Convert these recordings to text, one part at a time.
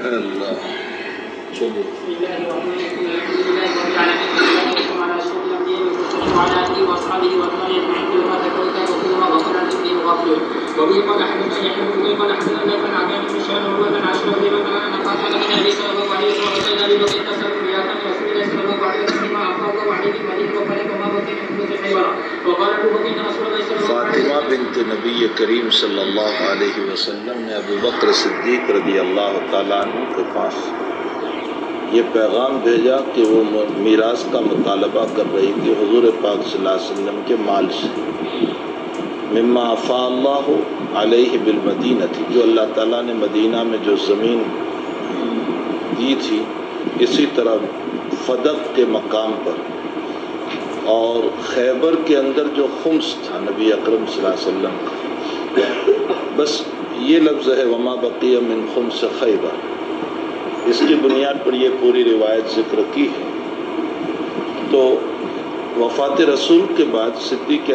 اللہ چلیے فاطمہ بنت نبی کریم صلی اللہ علیہ وسلم نے ابو بکر صدیق رضی اللہ تعالیٰ عنہ کے پاس یہ پیغام بھیجا کہ وہ میراث کا مطالبہ کر رہی تھی حضور پاک صلی اللہ علیہ وسلم کے مال سے، مما افاء اللہ علیہ بالمدینہ تھی، جو اللہ تعالیٰ نے مدینہ میں جو زمین دی تھی، اسی طرح فدق کے مقام پر اور خیبر کے اندر جو خمس تھا نبی اکرم صلی اللہ علیہ وسلم کا، بس یہ لفظ ہے وما بقی من خمس خیبر، اس کی بنیاد پر یہ پوری روایت ذکر کی ہے۔ تو وفات رسول کے بعد صدیق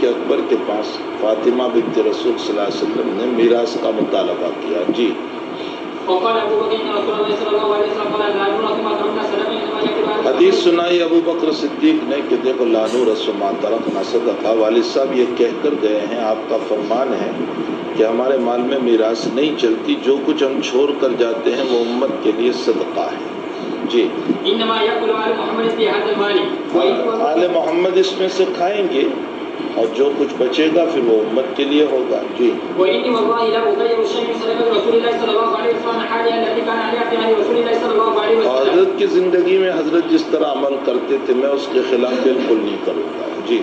اکبر کے پاس فاطمہ بنت رسول صلی اللہ علیہ وسلم نے میراث کا مطالبہ کیا۔ جی حدیث سنائی ابو بکر صدیق نے کہ دیکھو لانو رسما ترکنا صدقہ، والد صاحب یہ کہہ کر گئے ہیں، آپ کا فرمان ہے کہ ہمارے مال میں میراث نہیں چلتی، جو کچھ ہم چھوڑ کر جاتے ہیں وہ امت کے لیے صدقہ ہے۔ جی آل محمد اس میں سے کھائیں گے اور جو کچھ بچے گا پھر وہ امت کے لیے ہوگا۔ جی حضرت کی زندگی میں حضرت جس طرح عمل کرتے تھے میں اس کے خلاف بالکل نہیں کروں گا۔ جی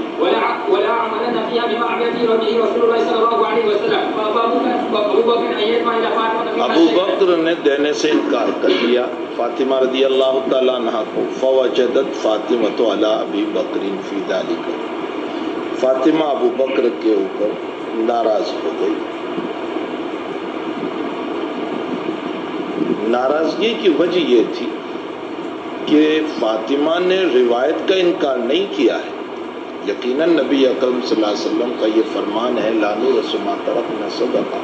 ابو بکر نے دینے سے انکار کر دیا فاطمہ رضی اللہ تعالیٰ عنہ کو، فوجدت فاطمۃ علی ابی بکر فی ذلک، فاطمہ ابو بکر کے اوپر ناراض ہو گئی۔ ناراضگی کی وجہ یہ تھی کہ فاطمہ نے روایت کا انکار نہیں کیا ہے، یقیناً نبی اکرم صلی اللہ علیہ وسلم کا یہ فرمان ہے لانو رسما ترکنا صدقہ،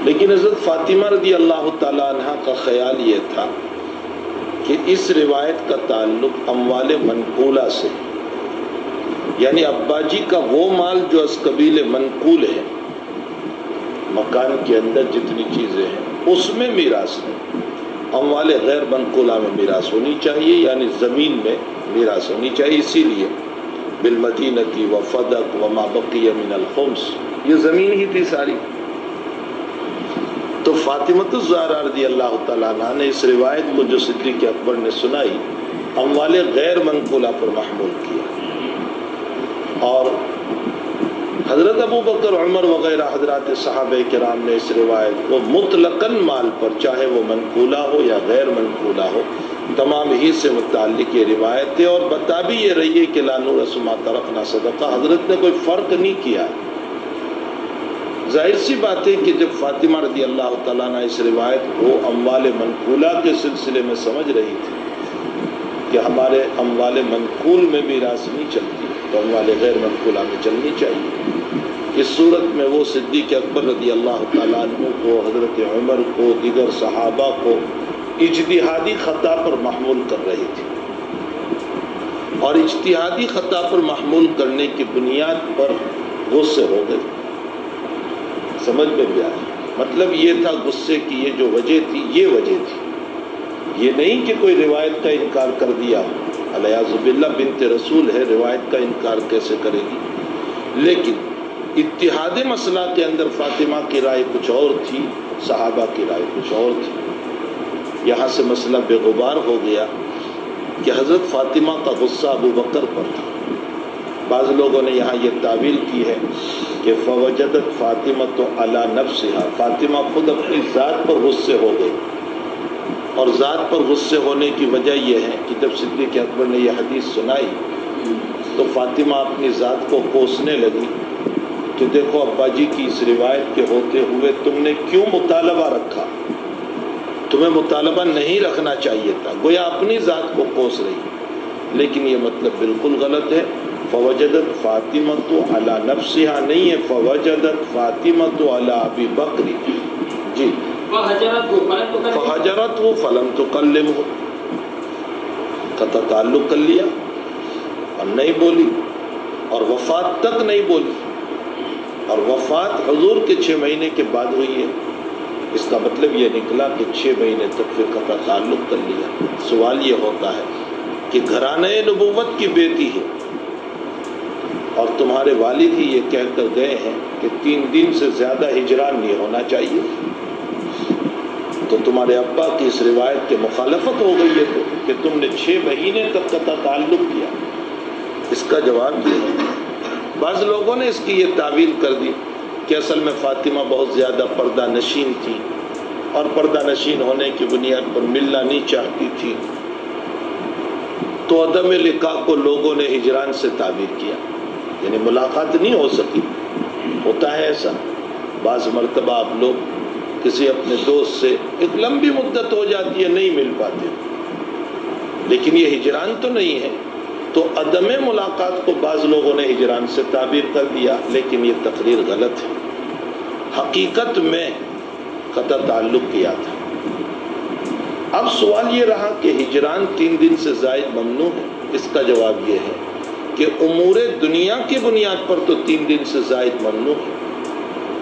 لیکن حضرت فاطمہ رضی اللہ تعالیٰ عنہ کا خیال یہ تھا کہ اس روایت کا تعلق اموال منقولہ سے، یعنی ابا جی کا وہ مال جو از قبیل منقول ہے، مکان کے اندر جتنی چیزیں ہیں اس میں میراث نہیں، اموال غیر منقولہ میں میراث ہونی چاہیے، یعنی زمین میں میراث ہونی چاہیے، اسی لیے بالمدینتی و فدق وما بقی من الخمس، یہ زمین ہی تھی ساری۔ تو فاطمۃ الزہرا رضی اللہ تعالیٰ عنہ نے اس روایت کو جو صدیق اکبر نے سنائی اموال غیر منقولہ پر محمول کیا، اور حضرت ابو بکر عمر وغیرہ حضرات صحابہ کرام نے اس روایت کو مطلقاً مال پر، چاہے وہ منقولہ ہو یا غیر منقولہ ہو، تمام ہی سے متعلق یہ روایت ہے، اور بتا بھی یہ رہی ہے کہ لانو رسما ترکنا صدقہ، حضرت نے کوئی فرق نہیں کیا۔ ظاہر سی بات ہے کہ جب فاطمہ رضی اللہ تعالیٰ عنہ اس روایت کو اموال منقولہ کے سلسلے میں سمجھ رہی تھی کہ ہمارے اموال منقول میں میراث نہیں چلتی تو اموال غیر منقولہ میں چلنی چاہیے، اس صورت میں وہ صدیق اکبر رضی اللہ تعالیٰ عنہ کو، حضرت عمر کو، دیگر صحابہ کو اجتہادی خطا پر محمول کر رہی تھی، اور اجتہادی خطا پر محمول کرنے کی بنیاد پر غصے ہو گئے۔ سمجھ میں بھی آیا، مطلب یہ تھا غصے کی یہ جو وجہ تھی، یہ وجہ تھی، یہ نہیں کہ کوئی روایت کا انکار کر دیا، الیاذ باللہ بنت رسول ہے، روایت کا انکار کیسے کرے گی، لیکن اتحاد مسئلہ کے اندر فاطمہ کی رائے کچھ اور تھی، صحابہ کی رائے کچھ اور تھی۔ یہاں سے مسئلہ بے غبار ہو گیا کہ حضرت فاطمہ کا غصہ ابو بکر پر تھا۔ بعض لوگوں نے یہاں یہ تعویل کی ہے کہ فوجدت فاطمۃ علی نفسہا، فاطمہ خود اپنی ذات پر غصے ہو گئی، اور ذات پر غصے ہونے کی وجہ یہ ہے کہ جب صدیق اکبر نے یہ حدیث سنائی تو فاطمہ اپنی ذات کو کوسنے لگی کہ دیکھو ابا جی کی اس روایت کے ہوتے ہوئے تم نے کیوں مطالبہ رکھا، تمہیں مطالبہ نہیں رکھنا چاہیے تھا، گویا اپنی ذات کو کوس رہی، لیکن یہ مطلب بالکل غلط ہے۔ فوجدت فاطمۃ علی نفسہا نہیں ہے، فوجدت فاطمۃ علی ابی بکر۔ جی فَحَجَرَتْهُ فَلَمْ تُكَلِّمْهُ، قطع تعلق کر لیا اور نہیں بولی، اور وفات تک نہیں بولی، اور وفات حضور کے 6 مہینے کے بعد ہوئی ہے۔ اس کا مطلب یہ نکلا کہ 6 مہینے تک پھر قطع تعلق کر لیا۔ سوال یہ ہوتا ہے کہ گھرانہ نبوت کی بیٹی ہے اور تمہارے والد ہی یہ کہہ کر گئے ہیں کہ 3 دن سے زیادہ ہجران نہیں ہونا چاہیے، تو تمہارے ابا کی اس روایت کی مخالفت ہو گئی ہے کہ تم نے 6 مہینے تک قطع تعلق کیا۔ اس کا جواب یہ ہے، بعض لوگوں نے اس کی یہ تعویل کر دی کہ اصل میں فاطمہ بہت زیادہ پردہ نشین تھی اور پردہ نشین ہونے کی بنیاد پر ملنا نہیں چاہتی تھی، تو عدم لقاء کو لوگوں نے ہجران سے تعبیر کیا، یعنی ملاقات نہیں ہو سکی۔ ہوتا ہے ایسا، بعض مرتبہ آپ لوگ کسی اپنے دوست سے ایک لمبی مدت ہو جاتی ہے، نہیں مل پاتے، لیکن یہ ہجران تو نہیں ہے۔ تو عدم ملاقات کو بعض لوگوں نے ہجران سے تعبیر کر دیا، لیکن یہ تقریر غلط ہے۔ حقیقت میں قطع تعلق کیا تھا۔ اب سوال یہ رہا کہ ہجران 3 دن سے زائد ممنوع ہے۔ اس کا جواب یہ ہے کہ امور دنیا کی بنیاد پر تو 3 دن سے زائد ممنوع ہے،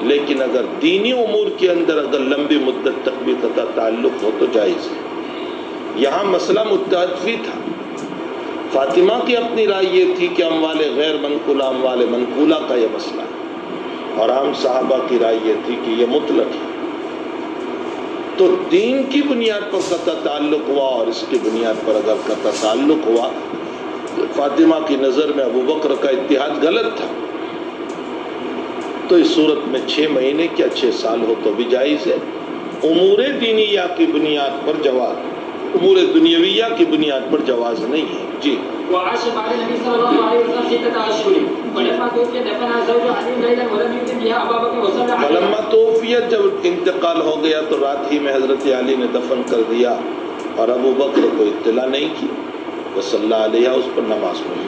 لیکن اگر دینی امور کے اندر اگر لمبی مدت تک بھی قطع تعلق ہو تو جائز ہے۔ یہاں مسئلہ متعدفی تھا۔ فاطمہ کی اپنی رائے یہ تھی کہ اموال غیر منقولہ اموال منقولہ کا یہ مسئلہ ہے، اور عام صحابہ کی رائے یہ تھی کہ یہ مطلق ہے۔ تو دین کی بنیاد پر قطع تعلق ہوا، اور اس کی بنیاد پر اگر قطع تعلق ہوا، فاطمہ کی نظر میں ابو بکر کا اتحاد غلط تھا، تو اس صورت میں 6 مہینے کیا 6 سال ہو تو بھی جائز ہے۔ امور دینیہ کی بنیاد پر جواز، امور دنیویہ کی بنیاد پر جواز نہیں ہے۔ جی وعاش بعد النبي صلى الله عليه وسلم 6 أشهر ولما توفي دفنها زوج علي ليلا ولم يكن بها أبا بكر وصلى عليه۔ ولما توفیت، جب انتقال ہو گیا تو رات ہی میں حضرت علی نے دفن کر دیا اور ابو بکر کو اطلاع نہیں کی، وصلی علیہ، اس پر نماز پڑھی۔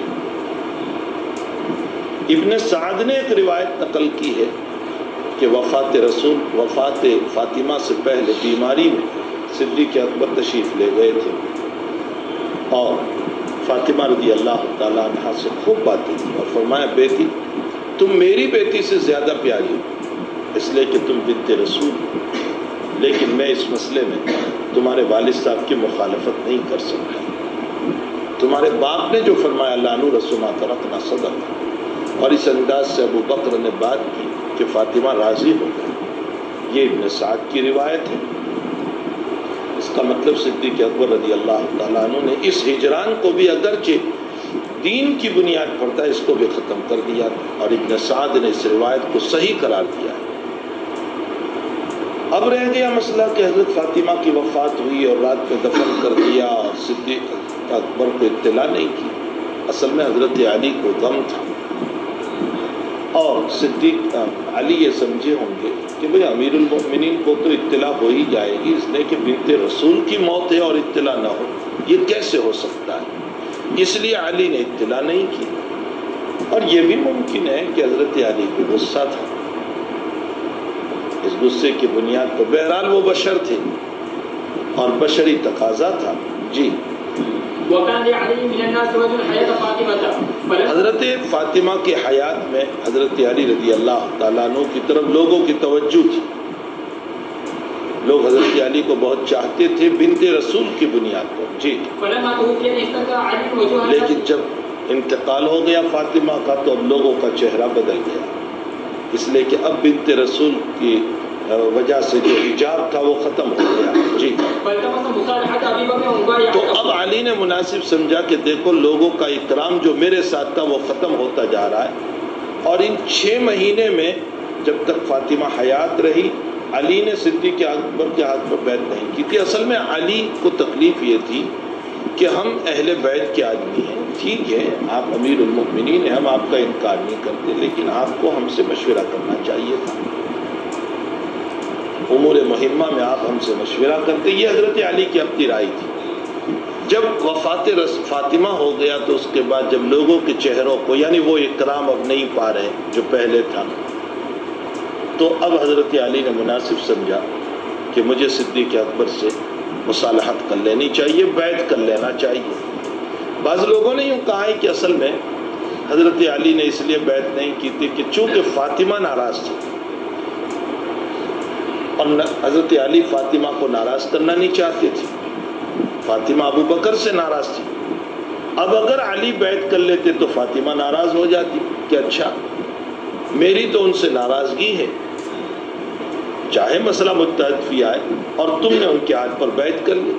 ابن سعد نے ایک روایت نقل کی ہے کہ وفات فاطمہ سے پہلے بیماری میں صدیق اکبر تشریف لے گئے تھے اور فاطمہ رضی اللہ تعالیٰ عنہ سے خوب باتیں کی اور فرمایا، بیٹی تم میری بیٹی سے زیادہ پیاری ہو، اس لیے کہ تم بنت رسول ہو، لیکن میں اس مسئلے میں تمہارے والد صاحب کی مخالفت نہیں کر سکتا۔ تمہارے باپ نے جو فرمایا لا نورث ما ترکنا صدق، اور اس انداز سے ابو بکر نے بات کی کہ فاطمہ راضی ہو گئی۔ یہ ابن سعد کی روایت ہے۔ اس کا مطلب صدیق اکبر رضی اللہ تعالیٰ عنہ نے اس ہجران کو بھی اگرچہ دین کی بنیاد پر تھا، اس کو بھی ختم کر دیا، اور ابن سعد نے اس روایت کو صحیح قرار دیا ہے۔ اب رہ گیا مسئلہ کہ حضرت فاطمہ کی وفات ہوئی اور رات میں دفن کر دیا اور صدیق اکبر کو اطلاع نہیں کی۔ اصل میں حضرت علی کو غم تھا، اور صدیق علی یہ سمجھے ہوں گے کہ بھئی امیر المؤمنین کو تو اطلاع ہو ہی جائے گی، اس لیے کہ بنت رسول کی موت ہے اور اطلاع نہ ہو، یہ کیسے ہو سکتا ہے؟ اس لیے علی نے اطلاع نہیں کی۔ اور یہ بھی ممکن ہے کہ حضرت علی کو غصہ تھا، اس غصے کی بنیاد پر، بہرحال وہ بشر تھے اور بشری تقاضا تھا۔ جی حضرت فاطمہ کی حیات میں حضرت علی رضی اللہ تعالیٰ عنہ کی طرف لوگوں کی توجہ تھی، لوگ حضرت علی کو بہت چاہتے تھے بنت رسول کی بنیاد پر۔ جی لیکن جب انتقال ہو گیا فاطمہ کا تو اب لوگوں کا چہرہ بدل گیا، اس لیے کہ اب بنت رسول کی وجہ سے جو حجاب تھا وہ ختم ہو گیا۔ جی تو اب علی نے مناسب سمجھا کہ دیکھو لوگوں کا اکرام جو میرے ساتھ تھا وہ ختم ہوتا جا رہا ہے، اور ان 6 مہینے میں جب تک فاطمہ حیات رہی علی نے صدیق اکبر کے ہاتھ پر بیعت نہیں کی تھی۔ اصل میں علی کو تکلیف یہ تھی کہ ہم اہل بیت کے آدمی ہیں، ٹھیک ہے آپ امیر المؤمنین ہیں، ہم آپ کا انکار نہیں کرتے، لیکن آپ کو ہم سے مشورہ کرنا چاہیے تھا، امور مہمہ میں آپ ہم سے مشورہ کرتے۔ یہ حضرت علی کی اپنی رائے تھی۔ جب وفات فاطمہ ہو گیا تو اس کے بعد جب لوگوں کے چہروں کو یعنی وہ اکرام اب نہیں پا رہے جو پہلے تھا، تو اب حضرت علی نے مناسب سمجھا کہ مجھے صدیق اکبر سے مصالحت کر لینی چاہیے، بیعت کر لینا چاہیے۔ بعض لوگوں نے یوں کہا ہے کہ اصل میں حضرت علی نے اس لیے بیعت نہیں کی تھی کہ چونکہ فاطمہ ناراض تھی، اور حضرت علی فاطمہ کو ناراض کرنا نہیں چاہتے تھے، فاطمہ ابو بکر سے ناراض تھی۔ اب اگر علی بیعت کر لیتے تو فاطمہ ناراض ہو جاتی کہ اچھا میری تو ان سے ناراضگی ہے، چاہے مسئلہ مجتہد فی آئے اور تم نے ان کے ہاتھ پر بیعت کر لی،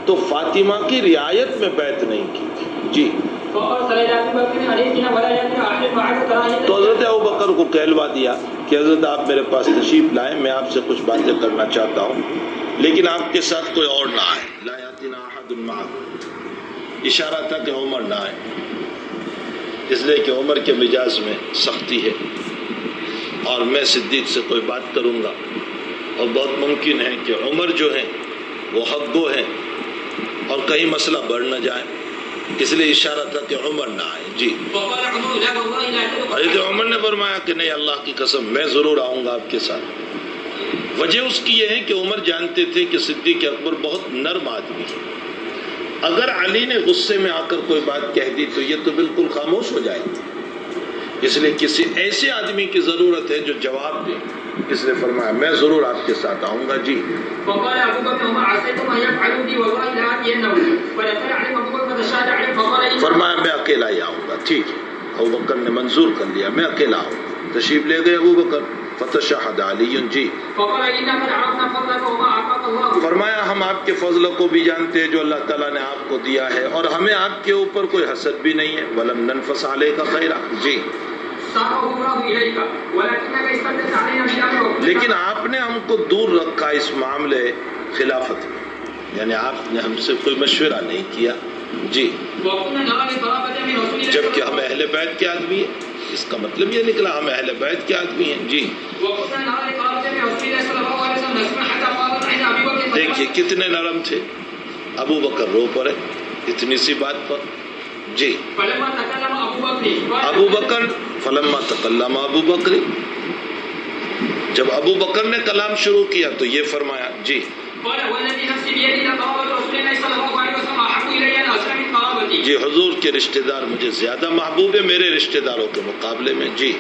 تو فاطمہ کی رعایت میں بیعت نہیں کی تھی۔ جی تو حضرت ابوبکر کو کہلوا دیا کہ حضرت آپ میرے پاس تشریف لائیں، میں آپ سے کچھ باتیں کرنا چاہتا ہوں، لیکن آپ کے ساتھ کوئی اور نہ آئے۔ لا یاتینا احد معه، اشارہ تھا کہ عمر نہ آئے، اس لیے کہ عمر کے مزاج میں سختی ہے اور میں صدیق سے کوئی بات کروں گا اور بہت ممکن ہے کہ عمر جو ہیں وہ حق گو ہیں اور کہیں مسئلہ بڑھ نہ جائے، اس لیے اشارہ تھا کہ عمر نہ آئے۔ جی حضرت عمر نے فرمایا کہ نہیں، اللہ کی قسم میں ضرور آؤں گا آپ کے ساتھ۔ وجہ اس کی یہ ہے کہ عمر جانتے تھے کہ صدیق اکبر بہت نرم آدمی ہے، اگر علی نے غصے میں آ کر کوئی بات کہہ دی تو یہ تو بالکل خاموش ہو جائے گی، اس لیے کسی ایسے آدمی کی ضرورت ہے جو جواب دے، اس لیے فرمایا میں ضرور آپ کے ساتھ آؤں گا۔ جی فرمایا میں اکیلا ہی آؤں گا۔ ٹھیک ہے، ابوبکر نے منظور کر لیا، میں اکیلا آؤں۔ تشریف لے گئے ابوبکر، فتشہد علی۔ جی فرمایا ہم آپ کے فضل کو بھی جانتے ہیں جو اللہ تعالیٰ نے آپ کو دیا ہے، اور ہمیں آپ کے اوپر کوئی حسد بھی نہیں ہے۔ ولم ننفس علیک خیرا۔ جی لیکن آپ نے ہم کو دور رکھا اس معاملے خلافت میں، یعنی آپ نے ہم سے کوئی مشورہ نہیں کیا۔ جی جبکہ ہم اہل بیت کے آدمی ہیں، اس کا مطلب یہ نکلا ہم اہل بیت کے آدمی ہیں۔ جی دیکھیے کتنے نرم تھے، ابو بکر رو پڑے اتنی سی بات پر۔ جی ابو بکر فلما تکلم ابو بکر، جب ابو بکر نے کلام شروع کیا تو یہ فرمایا۔ جی جی حضور کے رشتہ دار مجھے زیادہ محبوب ہے میرے رشتہ داروں کے مقابلے میں۔ جی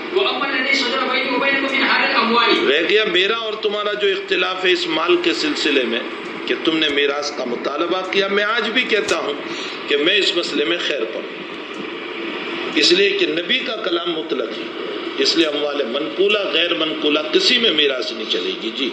رہ گیا میرا اور تمہارا جو اختلاف ہے اس مال کے سلسلے میں کہ تم نے میراث کا مطالبہ کیا، میں آج بھی کہتا ہوں کہ میں اس مسئلے میں خیر پڑھوں، اس لیے کہ نبی کا کلام مطلق ہے، اس لیے اموال منقولہ غیر منقولہ کسی میں میراث نہیں چلے گی۔ جی